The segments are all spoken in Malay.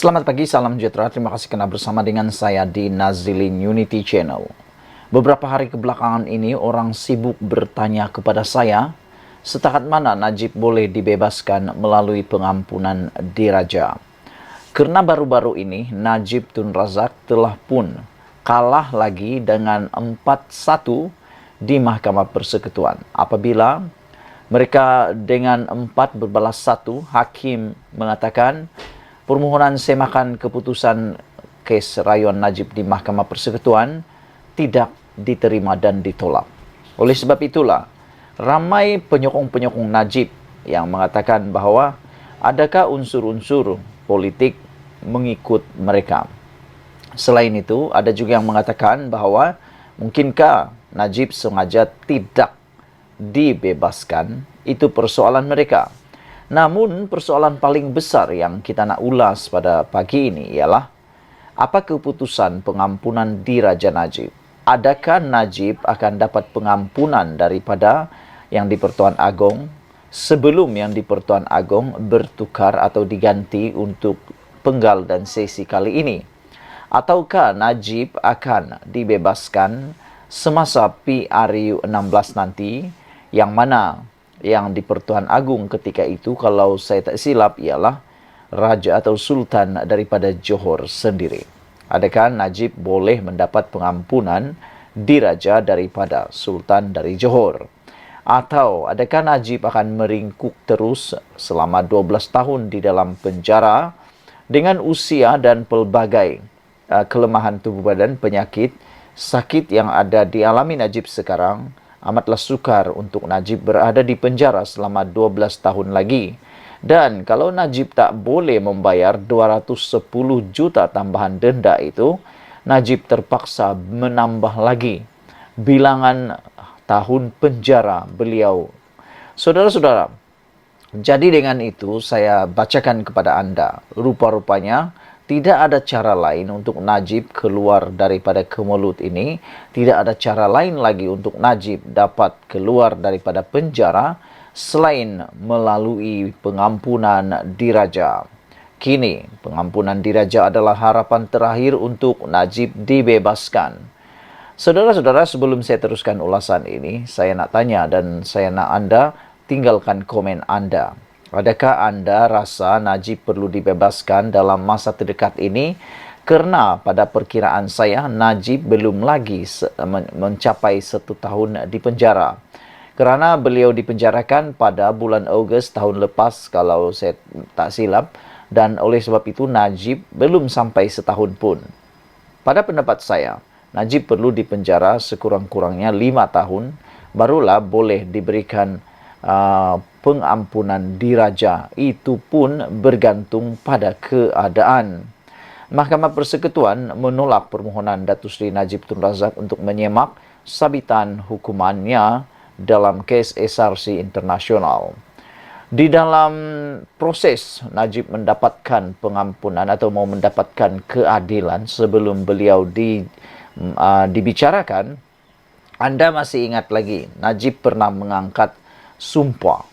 Selamat pagi, salam sejahtera. Terima kasih karena bersama dengan saya di Nazilin Unity Channel. Beberapa hari kebelakangan ini orang sibuk bertanya kepada saya, setakat mana Najib boleh dibebaskan melalui pengampunan diraja. Karena baru-baru ini Najib Tun Razak telah pun kalah lagi dengan 4-1 di Mahkamah Persekutuan. Apabila mereka dengan 4-1, hakim mengatakan permohonan semakan keputusan kes Rayon Najib di Mahkamah Persekutuan tidak diterima dan ditolak. Oleh sebab itulah, ramai penyokong-penyokong Najib yang mengatakan bahawa adakah unsur-unsur politik mengikut mereka. Selain itu, ada juga yang mengatakan bahawa mungkinkah Najib sengaja tidak dibebaskan, itu persoalan mereka. Namun persoalan paling besar yang kita nak ulas pada pagi ini ialah apa keputusan pengampunan diraja Najib? Adakah Najib akan dapat pengampunan daripada yang di Pertuan Agong sebelum yang di Pertuan Agong bertukar atau diganti untuk penggal dan sesi kali ini? Ataukah Najib akan dibebaskan semasa PRU 16 nanti, yang mana yang di Pertuan Agung ketika itu, kalau saya tak silap, ialah Raja atau Sultan daripada Johor sendiri. Adakah Najib boleh mendapat pengampunan diraja daripada Sultan dari Johor? Atau adakah Najib akan meringkuk terus selama 12 tahun di dalam penjara dengan usia dan pelbagai kelemahan tubuh badan, penyakit, sakit yang ada dialami Najib sekarang? Amatlah sukar untuk Najib berada di penjara selama 12 tahun lagi. Dan kalau Najib tak boleh membayar 210 juta tambahan denda itu, Najib terpaksa menambah lagi bilangan tahun penjara beliau. Saudara-saudara, jadi dengan itu saya bacakan kepada anda, rupa-rupanya tidak ada cara lain untuk Najib keluar daripada kemelut ini. Tidak ada cara lain lagi untuk Najib dapat keluar daripada penjara selain melalui pengampunan diraja. Kini, pengampunan diraja adalah harapan terakhir untuk Najib dibebaskan. Saudara-saudara, sebelum saya teruskan ulasan ini, saya nak tanya dan saya nak anda tinggalkan komen anda. Adakah anda rasa Najib perlu dibebaskan dalam masa terdekat ini? Kerana pada perkiraan saya, Najib belum lagi mencapai 1 tahun di penjara. Kerana beliau dipenjarakan pada bulan Ogos tahun lepas, kalau saya tak silap. Dan oleh sebab itu, Najib belum sampai setahun pun. Pada pendapat saya, Najib perlu dipenjara sekurang-kurangnya 5 tahun, barulah boleh diberikan pengampunan diraja. Itu pun bergantung pada keadaan. Mahkamah Persekutuan menolak permohonan Datuk Seri Najib Tun Razak untuk menyemak sabitan hukumannya dalam kes SRC Internasional. Di dalam proses Najib mendapatkan pengampunan atau mau mendapatkan keadilan sebelum beliau dibicarakan, anda masih ingat lagi Najib pernah mengangkat sumpah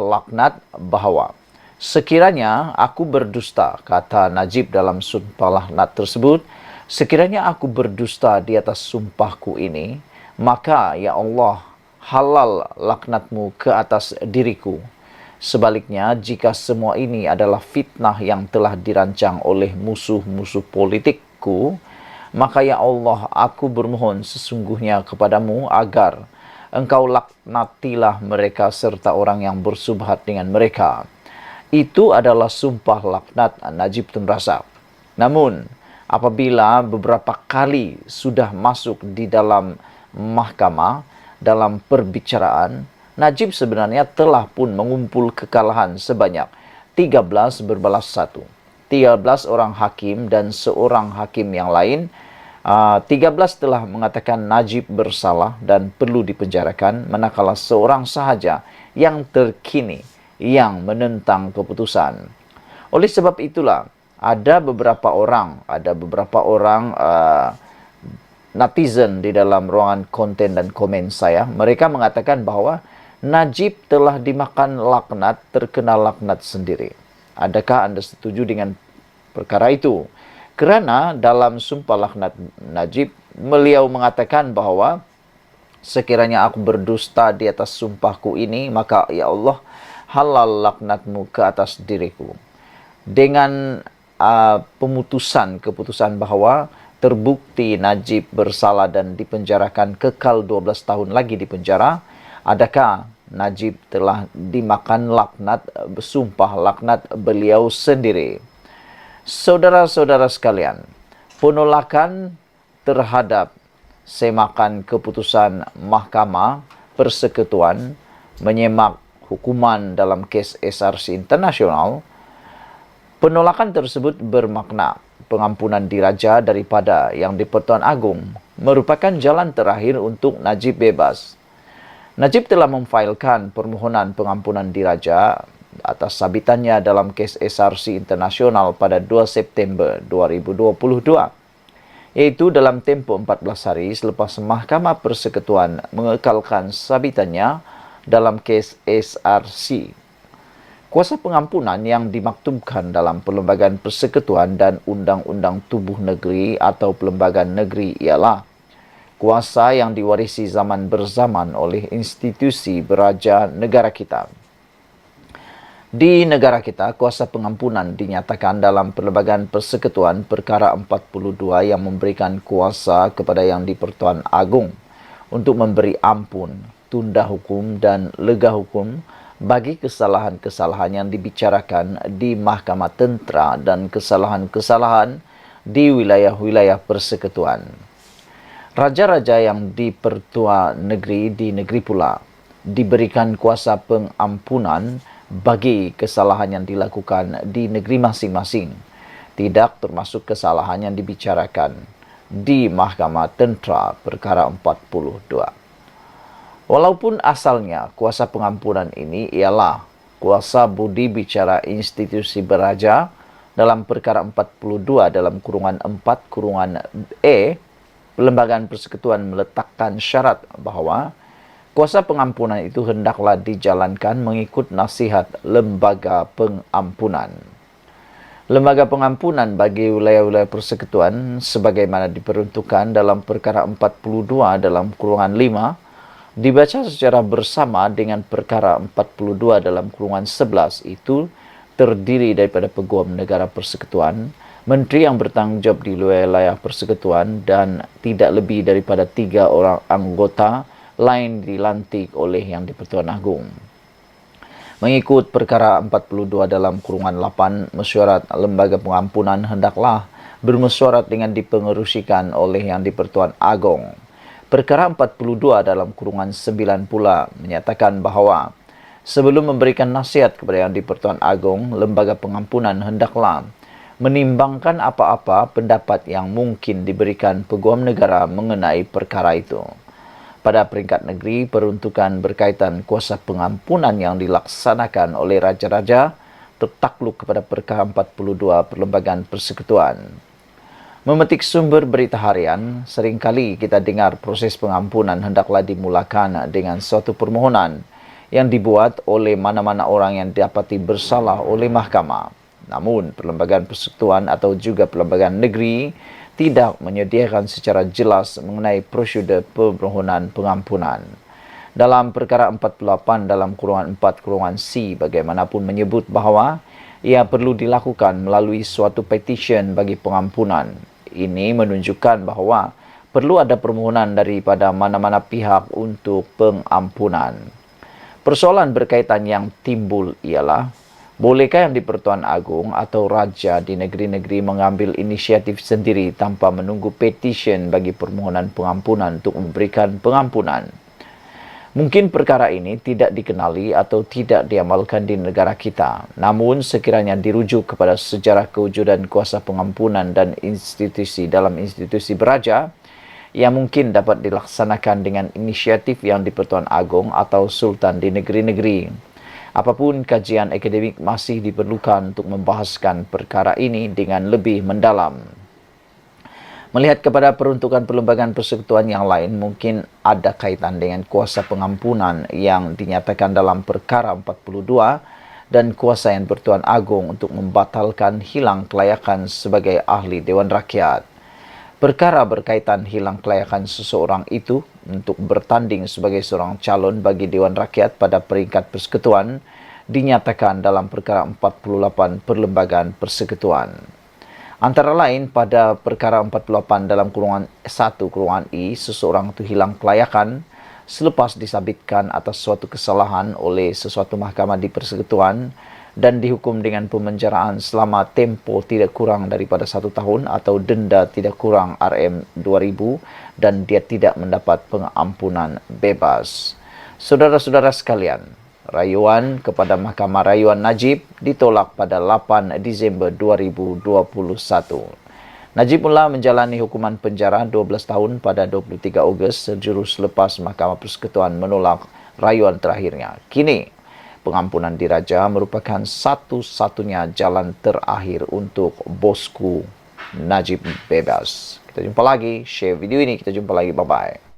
laknat bahawa sekiranya aku berdusta, kata Najib dalam sumpah laknat tersebut, sekiranya aku berdusta di atas sumpahku ini, maka ya Allah, halal laknatmu ke atas diriku. Sebaliknya, jika semua ini adalah fitnah yang telah dirancang oleh musuh-musuh politikku, maka ya Allah, aku bermohon sesungguhnya kepadamu agar Engkau laknatilah mereka serta orang yang bersubhat dengan mereka. Itu adalah sumpah laknat Najib Tun Razak. Namun, apabila beberapa kali sudah masuk di dalam mahkamah, dalam perbicaraan, Najib sebenarnya telah pun mengumpul kekalahan sebanyak 13 berbalas 1. 13 orang hakim dan seorang hakim yang lain, 13 telah mengatakan Najib bersalah dan perlu dipenjarakan, manakala seorang sahaja yang terkini yang menentang keputusan. Oleh sebab itulah, ada beberapa orang netizen di dalam ruangan konten dan komen saya, mereka mengatakan bahawa Najib telah dimakan laknat, terkena laknat sendiri. Adakah Anda setuju dengan perkara itu? Kerana dalam sumpah laknat Najib, beliau mengatakan bahwa sekiranya aku berdusta di atas sumpahku ini, maka ya Allah, halal laknatmu ke atas diriku. Dengan keputusan bahwa terbukti Najib bersalah dan dipenjarakan kekal 12 tahun lagi di penjara, adakah Najib telah dimakan laknat, sumpah laknat beliau sendiri? Saudara-saudara sekalian, penolakan terhadap semakan keputusan Mahkamah Persekutuan menyemak hukuman dalam kes SRC Internasional, penolakan tersebut bermakna pengampunan diraja daripada Yang di-Pertuan Agong merupakan jalan terakhir untuk Najib bebas. Najib telah memfailkan permohonan pengampunan diraja atas sabitannya dalam kes SRC Internasional pada 2 September 2022. Iaitu dalam tempoh 14 hari selepas Mahkamah Persekutuan mengekalkan sabitannya dalam kes SRC. Kuasa pengampunan yang dimaktubkan dalam Perlembagaan Persekutuan dan Undang-Undang Tubuh Negeri atau Perlembagaan Negeri ialah kuasa yang diwarisi zaman berzaman oleh institusi beraja negara kita. Di negara kita, kuasa pengampunan dinyatakan dalam Perlembagaan Persekutuan Perkara 42 yang memberikan kuasa kepada Yang di-Pertuan Agong untuk memberi ampun, tunda hukum dan lega hukum bagi kesalahan-kesalahan yang dibicarakan di Mahkamah Tentera dan kesalahan-kesalahan di wilayah-wilayah persekutuan. Raja-raja yang di-Pertua Negeri di negeri pula diberikan kuasa pengampunan bagi kesalahan yang dilakukan di negeri masing-masing, tidak termasuk kesalahan yang dibicarakan di Mahkamah Tentera Perkara 42. Walaupun asalnya kuasa pengampunan ini ialah kuasa budi bicara institusi beraja dalam Perkara 42 dalam kurungan 4(e), Perlembagaan Persekutuan meletakkan syarat bahawa kuasa pengampunan itu hendaklah dijalankan mengikut nasihat Lembaga Pengampunan. Lembaga Pengampunan bagi wilayah-wilayah persekutuan sebagaimana diperuntukkan dalam Perkara 42 dalam kurungan 5 dibaca secara bersama dengan Perkara 42 dalam kurungan 11 itu terdiri daripada Peguam Negara Persekutuan, Menteri yang bertanggungjawab di wilayah persekutuan dan tidak lebih daripada 3 orang anggota lain dilantik oleh Yang di-Pertuan Agong. Mengikut Perkara 42 dalam kurungan 8, mesyuarat Lembaga Pengampunan hendaklah bermesyuarat dengan dipengerusikan oleh Yang di-Pertuan Agong. Perkara 42 dalam kurungan 9 pula menyatakan bahawa sebelum memberikan nasihat kepada Yang di-Pertuan Agong, Lembaga Pengampunan hendaklah menimbangkan apa-apa pendapat yang mungkin diberikan Peguam Negara mengenai perkara itu. Pada peringkat negeri, peruntukan berkaitan kuasa pengampunan yang dilaksanakan oleh raja-raja tertakluk kepada Perkara 42 Perlembagaan Persekutuan. Memetik sumber berita harian, seringkali kita dengar proses pengampunan hendaklah dimulakan dengan suatu permohonan yang dibuat oleh mana-mana orang yang didapati bersalah oleh mahkamah. Namun, Perlembagaan Persekutuan atau juga Perlembagaan Negeri tidak menyediakan secara jelas mengenai prosedur permohonan pengampunan. Dalam Perkara 48 dalam kurungan 4(c) bagaimanapun menyebut bahawa ia perlu dilakukan melalui suatu petition bagi pengampunan. Ini menunjukkan bahawa perlu ada permohonan daripada mana-mana pihak untuk pengampunan. Persoalan berkaitan yang timbul ialah, bolehkah Yang di-Pertuan Agong atau Raja di negeri-negeri mengambil inisiatif sendiri tanpa menunggu petisyen bagi permohonan pengampunan untuk memberikan pengampunan? Mungkin perkara ini tidak dikenali atau tidak diamalkan di negara kita. Namun sekiranya dirujuk kepada sejarah kewujudan kuasa pengampunan dan institusi dalam institusi beraja, yang mungkin dapat dilaksanakan dengan inisiatif Yang di-Pertuan Agong atau Sultan di negeri-negeri. Apapun kajian akademik masih diperlukan untuk membahaskan perkara ini dengan lebih mendalam. Melihat kepada peruntukan perlembagaan persekutuan yang lain, mungkin ada kaitan dengan kuasa pengampunan yang dinyatakan dalam Perkara 42 dan kuasa Yang Bertuan Agung untuk membatalkan hilang kelayakan sebagai ahli Dewan Rakyat. Perkara berkaitan hilang kelayakan seseorang itu untuk bertanding sebagai seorang calon bagi Dewan Rakyat pada peringkat persekutuan dinyatakan dalam perkara 48 Perlembagaan Persekutuan. Antara lain pada perkara 48 dalam kurungan 1 kurungan I, seseorang itu hilang kelayakan selepas disabitkan atas suatu kesalahan oleh sesuatu mahkamah di persekutuan dan dihukum dengan pemenjaraan selama tempo tidak kurang daripada 1 tahun atau denda tidak kurang Rm2.000 dan dia tidak mendapat pengampunan bebas. Saudara-saudara sekalian, rayuan kepada Mahkamah Rayuan Najib ditolak pada 8 Disember 2021. Najib mula menjalani hukuman penjara 12 tahun pada 23 Ogos sejurus selepas Mahkamah Persekutuan menolak rayuan terakhirnya. Kini, pengampunan diraja merupakan satu-satunya jalan terakhir untuk bosku Najib bebas. Kita jumpa lagi, share video ini, kita jumpa lagi, bye-bye.